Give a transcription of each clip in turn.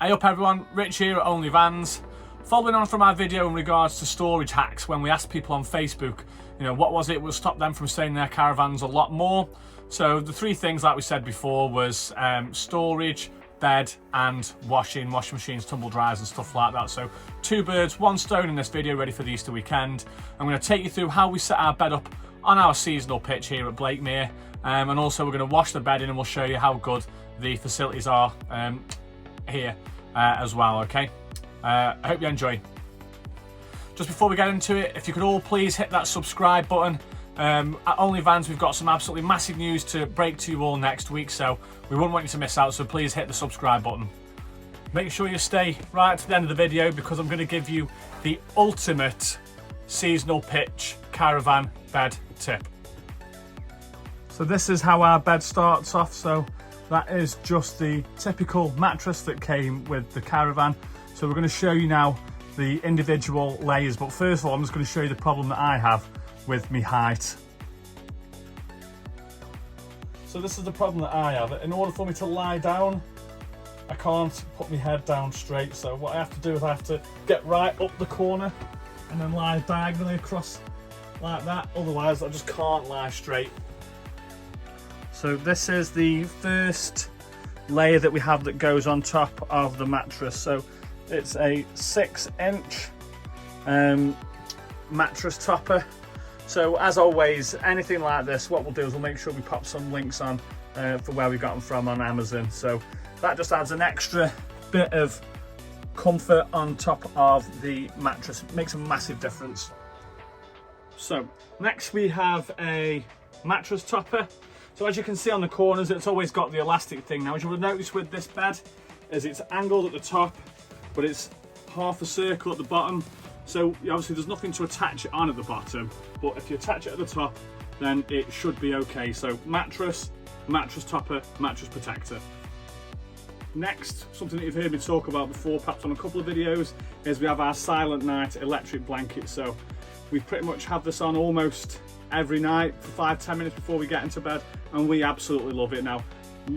Hey up everyone, Rich here at Only Vans. Following on from our video in regards to storage hacks, when we asked people on Facebook, what was it would stop them from staying in their caravans a lot more. So the three things, like we said before, was storage, bed and washing machines, tumble dryers and stuff like that. So two birds, one stone in this video, ready for the Easter weekend. I'm going to take you through how we set our bed up on our seasonal pitch here at Blakemere, and also we're going to wash the bedding and we'll show you how good the facilities are here as well. Okay, I hope you enjoy. Just before we get into it, if you could all please hit that subscribe button. At Only Vans, we've got some absolutely massive news to break to you all next week, so we wouldn't want you to miss out, so please hit the subscribe button. Make sure you stay right to the end of the video because I'm going to give you the ultimate seasonal pitch caravan bed tip. So this is how our bed starts off. So that is just the typical mattress that came with the Caravan. So we're going to show you now the individual layers, but first of all I'm just going to show you the problem that I have with my height. So this is the problem that I have. In order for me to lie down, I can't put my head down straight, so what I have to do is I have to get right up the corner and then lie diagonally across like that, otherwise I just can't lie straight. So this is the first layer that we have that goes on top of the mattress. So it's a 6-inch mattress topper. So as always, anything like this, what we'll do is we'll make sure we pop some links on for where we got them from on Amazon. So that just adds an extra bit of comfort on top of the mattress. It makes a massive difference. So next we have a mattress topper. So as you can see on the corners, it's always got the elastic thing. Now, as you will notice with this bed, is it's angled at the top, but it's half a circle at the bottom. So obviously there's nothing to attach it on at the bottom, but if you attach it at the top, then it should be okay. So mattress, mattress topper, mattress protector. Next, something that you've heard me talk about before, perhaps on a couple of videos, is we have our Silent Night electric blanket. So we pretty much have this on almost every night for 5-10 minutes before we get into bed, and we absolutely love it. Now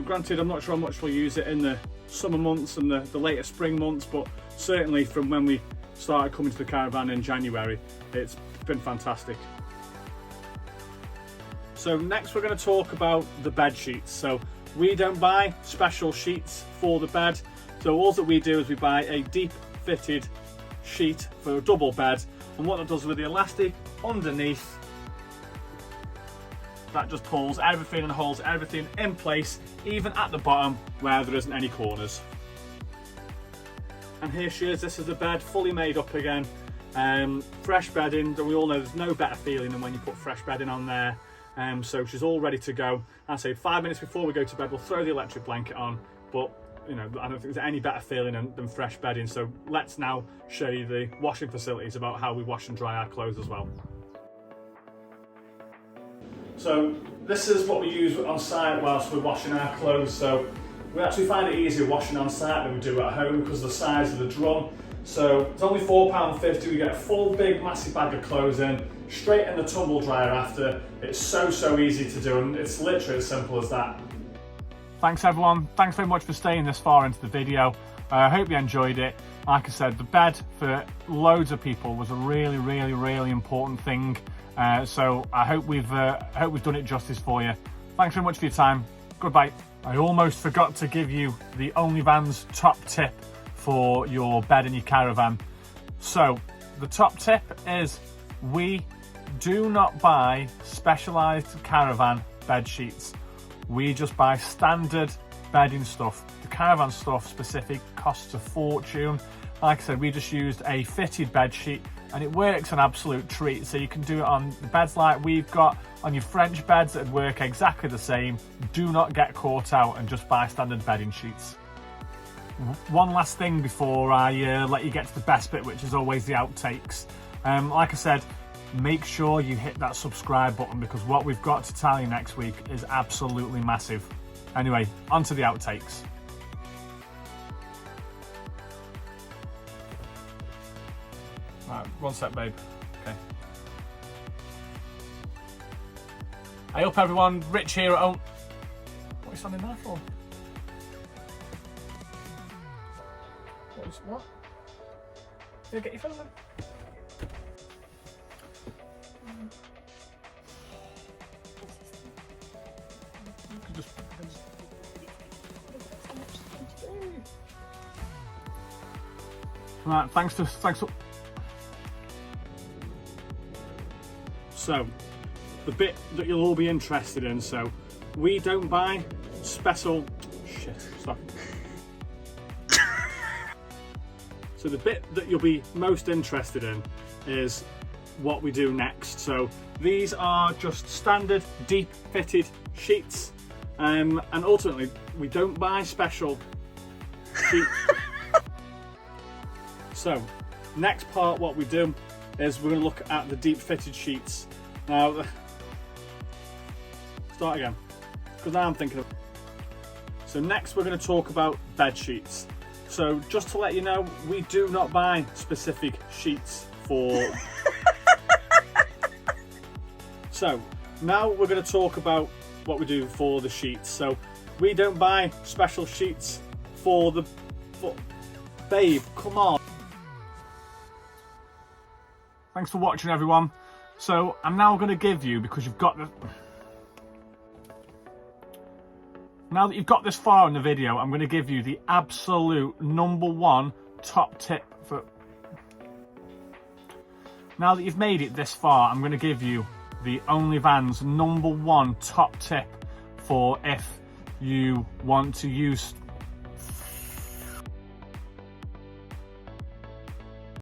granted, I'm not sure how much we'll use it in the summer months and the later spring months, but certainly from when we started coming to the caravan in January, it's been fantastic. So next we're going to talk about the bed sheets. So we don't buy special sheets for the bed, so all that we do is we buy a deep fitted sheet for a double bed, and what that does with the elastic underneath, that just pulls everything and holds everything in place, even at the bottom where there isn't any corners. And here she is. This is the bed fully made up again. Fresh bedding, and we all know there's no better feeling than when you put fresh bedding on there. So she's all ready to go. I say 5 minutes before we go to bed, we'll throw the electric blanket on, but I don't think there's any better feeling than fresh bedding. So let's now show you the washing facilities about how we wash and dry our clothes as well. So this is what we use on site whilst we're washing our clothes. So we actually find it easier washing on site than we do at home because of the size of the drum. So it's only £4.50, we get a full big massive bag of clothes in, straight in the tumble dryer after. It's so easy to do, and it's literally as simple as that. Thanks everyone, thanks very much for staying this far into the video. I hope you enjoyed it. Like I said, the bed for loads of people was a really important thing. So I hope we've done it justice for you. Thanks very much for your time. Goodbye. I almost forgot to give you the Only Vans top tip for your bed in your caravan. So the top tip is we do not buy specialised caravan bed sheets. We just buy standard bedding stuff. The caravan stuff specific costs a fortune. Like I said, we just used a fitted bed sheet and it works an absolute treat. So you can do it on the beds like we've got, on your French beds that work exactly the same. Do not get caught out and just buy standard bedding sheets. One last thing before I let you get to the best bit, which is always the outtakes. Like I said, make sure you hit that subscribe button because what we've got to tell you next week is absolutely massive. Anyway, on to the outtakes. Right, one sec, babe. Okay. Hey up everyone, Rich here at home. What are you standing there for? What? Here, get your phone then. Right, thanks for. So, the bit that you'll all be interested in. So, we don't buy special. Shit, stop. So the bit that you'll be most interested in is what we do next. So these are just standard deep fitted sheets, and ultimately we don't buy special sheets. So next part, what we do is we're going to look at the deep fitted sheets. Now, start again, because now I'm thinking of. So next we're going to talk about bed sheets. So just to let you know, we do not buy specific sheets for. So now we're going to talk about what we do for the sheets. So we don't buy special sheets for the. Babe, come on. Thanks for watching, everyone. So I'm now going to give you, because you've got the. Now that you've got this far in the video, I'm going to give you the absolute #1 top tip for. Now that you've made it this far, I'm going to give you the OnlyVans #1 top tip for if you want to use